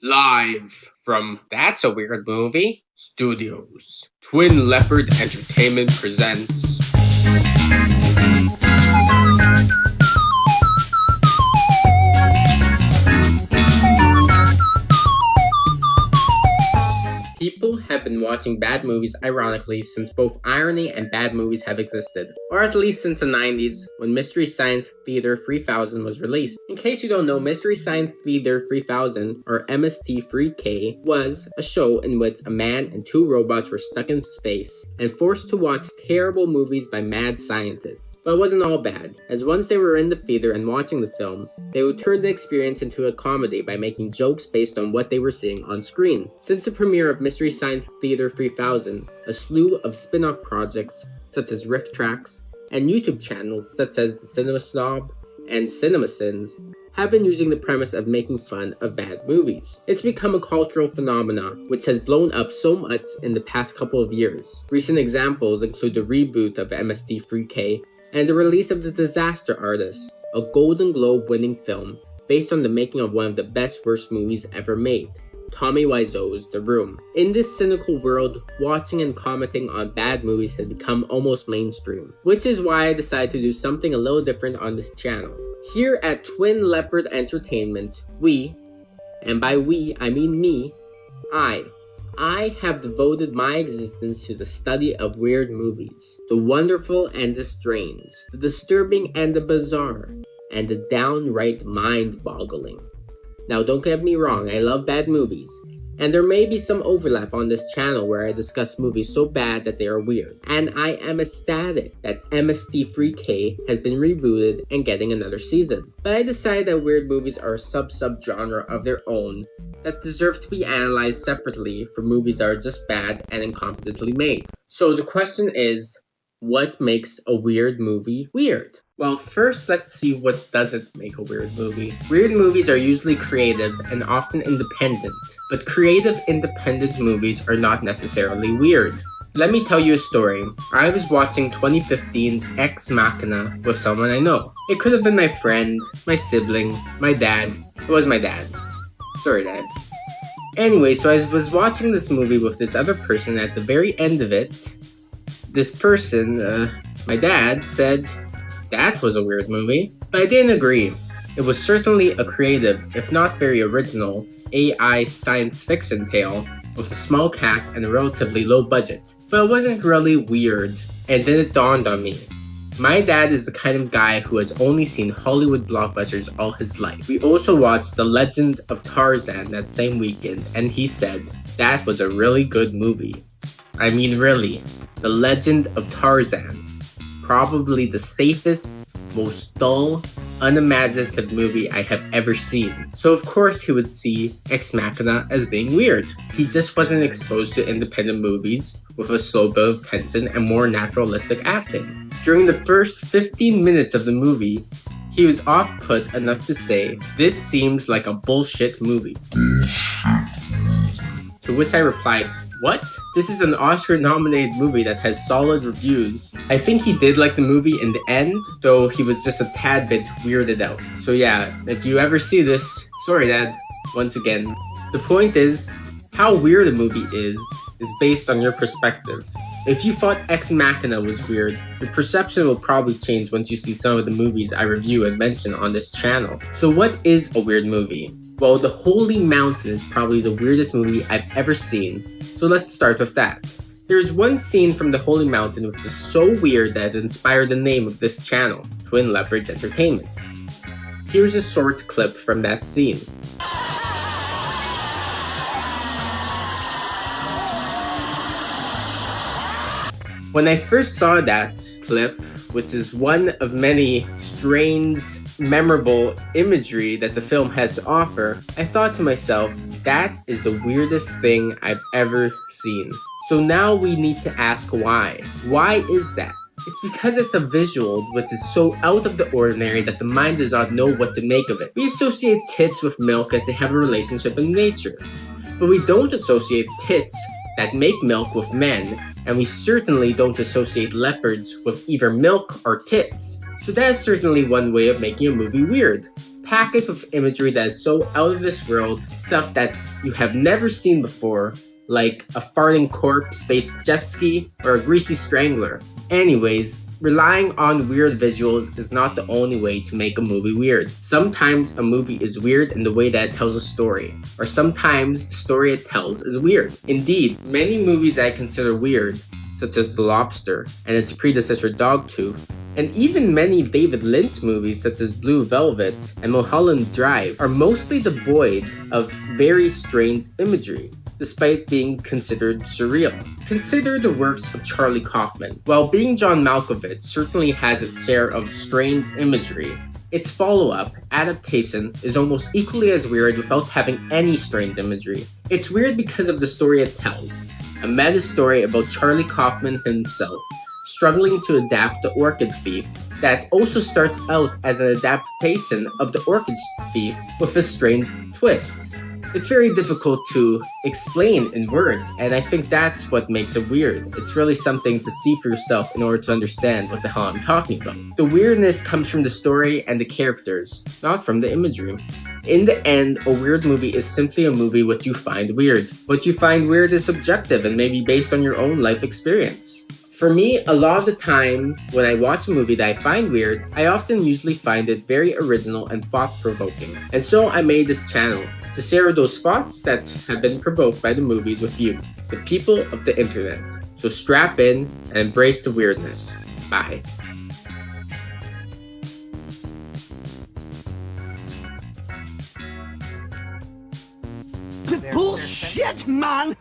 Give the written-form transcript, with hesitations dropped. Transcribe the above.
Live from That's a Weird Movie Studios, Twin Leopard Entertainment presents. People have been watching bad movies ironically since both irony and bad movies have existed, or at least since the 90s when Mystery Science Theater 3000 was released. In case you don't know, Mystery Science Theater 3000, or MST3K, was a show in which a man and two robots were stuck in space and forced to watch terrible movies by mad scientists. But it wasn't all bad, as once they were in the theater and watching the film, they would turn the experience into a comedy by making jokes based on what they were seeing on screen. Since the premiere of Mystery Science Theater 3000, a slew of spin-off projects such as Riff Tracks and YouTube channels such as The Cinema Snob and CinemaSins have been using the premise of making fun of bad movies. It's become a cultural phenomenon which has blown up so much in the past couple of years. Recent examples include the reboot of MST3K and the release of The Disaster Artist, a Golden Globe winning film based on the making of one of the best worst movies ever made, Tommy Wiseau's The Room. In this cynical world, watching and commenting on bad movies has become almost mainstream, which is why I decided to do something a little different on this channel. Here at Twin Leopard Entertainment, we, and by we I mean me, I have devoted my existence to the study of weird movies, the wonderful and the strange, the disturbing and the bizarre, and the downright mind-boggling. Now don't get me wrong, I love bad movies, and there may be some overlap on this channel where I discuss movies so bad that they are weird, and I am ecstatic that MST3K has been rebooted and getting another season. But I decided that weird movies are a sub-genre of their own that deserve to be analyzed separately from movies that are just bad and incompetently made. So the question is, what makes a weird movie weird? Well, first let's see what doesn't make a weird movie. Weird movies are usually creative and often independent, but creative independent movies are not necessarily weird. Let me tell you a story. I was watching 2015's Ex Machina with someone I know. It could have been my friend, my sibling, my dad. It was my dad. Sorry, Dad. Anyway, so I was watching this movie with this other person, and at the very end of it, this person, my dad, said, "That was a weird movie." But I didn't agree. It was certainly a creative, if not very original, AI science fiction tale with a small cast and a relatively low budget. But it wasn't really weird, and then it dawned on me. My dad is the kind of guy who has only seen Hollywood blockbusters all his life. We also watched The Legend of Tarzan that same weekend, and he said, "That was a really good movie." I mean really, The Legend of Tarzan. Probably the safest, most dull, unimaginative movie I have ever seen. So of course he would see Ex Machina as being weird. He just wasn't exposed to independent movies with a slow build of tension and more naturalistic acting. During the first 15 minutes of the movie, he was off-put enough to say, "This seems like a bullshit movie." To which I replied, "What? This is an Oscar-nominated movie that has solid reviews." I think he did like the movie in the end, though he was just a tad bit weirded out. So yeah, if you ever see this, sorry Dad, once again. The point is, how weird a movie is based on your perspective. If you thought Ex Machina was weird, your perception will probably change once you see some of the movies I review and mention on this channel. So what is a weird movie? Well, The Holy Mountain is probably the weirdest movie I've ever seen, so let's start with that. There's one scene from The Holy Mountain which is so weird that it inspired the name of this channel, Twin Leopard Entertainment. Here's a short clip from that scene. When I first saw that clip, which is one of many strange, memorable imagery that the film has to offer, I thought to myself, that is the weirdest thing I've ever seen. So now we need to ask why. Why is that? It's because it's a visual which is so out of the ordinary that the mind does not know what to make of it. We associate tits with milk as they have a relationship in nature, but we don't associate tits that make milk with men, and we certainly don't associate leopards with either milk or tits. So that is certainly one way of making a movie weird. packet of imagery that is so out of this world, stuff that you have never seen before, like a farting corpse-based jet ski or a greasy strangler. Anyways, relying on weird visuals is not the only way to make a movie weird. Sometimes a movie is weird in the way that it tells a story, or sometimes the story it tells is weird. Indeed, many movies that I consider weird, such as The Lobster and its predecessor Dogtooth, and even many David Lynch movies such as Blue Velvet and Mulholland Drive are mostly devoid of very strange imagery, despite being considered surreal. Consider the works of Charlie Kaufman. While Being John Malkovich certainly has its share of strange imagery, its follow-up, Adaptation, is almost equally as weird without having any strange imagery. It's weird because of the story it tells, a meta story about Charlie Kaufman himself, struggling to adapt The Orchid Thief, that also starts out as an adaptation of The Orchid Thief with a strange twist. It's very difficult to explain in words, and I think that's what makes it weird. It's really something to see for yourself in order to understand what the hell I'm talking about. The weirdness comes from the story and the characters, not from the imagery. In the end, a weird movie is simply a movie what you find weird. What you find weird is subjective and may be based on your own life experience. For me, a lot of the time, when I watch a movie that I find weird, I often usually find it very original and thought-provoking. And so I made this channel to share those thoughts that have been provoked by the movies with you, the people of the internet. So strap in and embrace the weirdness. Bye. Bullshit, man!